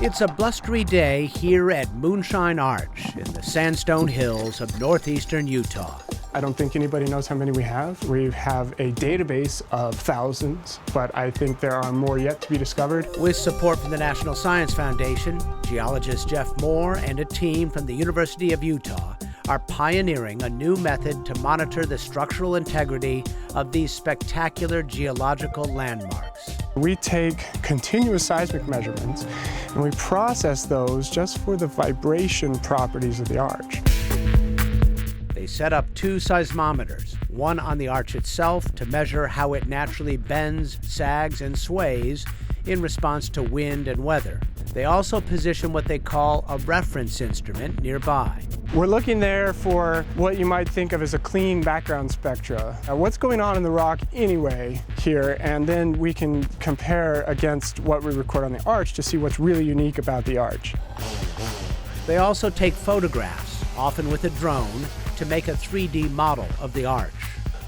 It's a blustery day here at Moonshine Arch in the sandstone hills of northeastern Utah. I don't think anybody knows how many we have. We have a database of thousands, but I think there are more yet to be discovered. With support from the National Science Foundation, geologist Jeff Moore and a team from the University of Utah are pioneering a new method to monitor the structural integrity of these spectacular geological landmarks. We take continuous seismic measurements and we process those just for the vibration properties of the arch. They set up two seismometers, one on the arch itself to measure how it naturally bends, sags, and sways in response to wind and weather. They also position what they call a reference instrument nearby. We're looking there for what you might think of as a clean background spectra. What's going on in the rock anyway here, and then we can compare against what we record on the arch to see what's really unique about the arch. They also take photographs, often with a drone, to make a 3D model of the arch.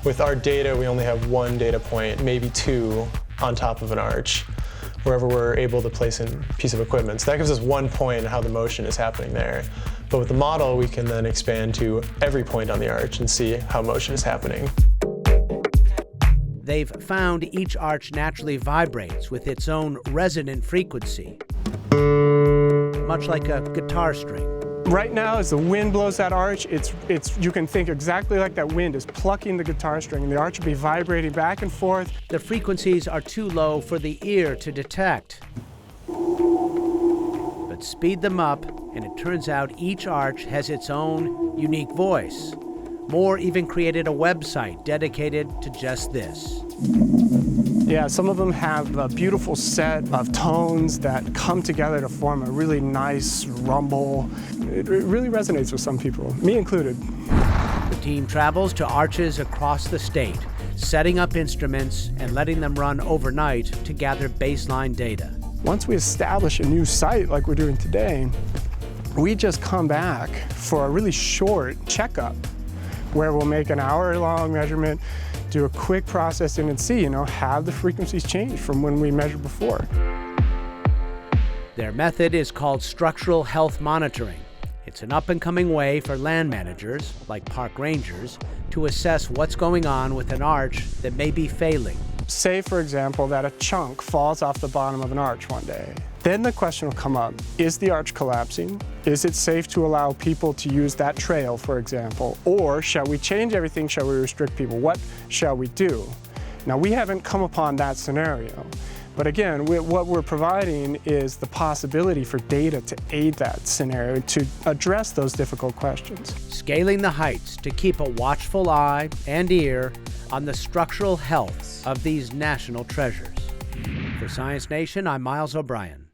With our data, we only have one data point, maybe two, on top of an arch, wherever we're able to place a piece of equipment. So that gives us one point how the motion is happening there. But with the model, we can then expand to every point on the arch and see how motion is happening. They've found each arch naturally vibrates with its own resonant frequency, much like a guitar string. Right now, as the wind blows that arch, you can think exactly like that wind is plucking the guitar string, and the arch will be vibrating back and forth. The frequencies are too low for the ear to detect. But speed them up, and it turns out each arch has its own unique voice. Moore even created a website dedicated to just this. Yeah, some of them have a beautiful set of tones that come together to form a really nice rumble. It really resonates with some people, me included. The team travels to arches across the state, setting up instruments and letting them run overnight to gather baseline data. Once we establish a new site like we're doing today, we just come back for a really short checkup where we'll make an hour-long measurement, do a quick processing and see, have the frequencies changed from when we measured before. Their method is called structural health monitoring. It's an up-and-coming way for land managers, like park rangers, to assess what's going on with an arch that may be failing. Say, for example, that a chunk falls off the bottom of an arch one day. Then the question will come up, is the arch collapsing? Is it safe to allow people to use that trail, for example? Or shall we change everything? Shall we restrict people? What shall we do? Now, we haven't come upon that scenario. But again, what we're providing is the possibility for data to aid that scenario, to address those difficult questions. Scaling the heights to keep a watchful eye and ear on the structural health of these national treasures. For Science Nation, I'm Miles O'Brien.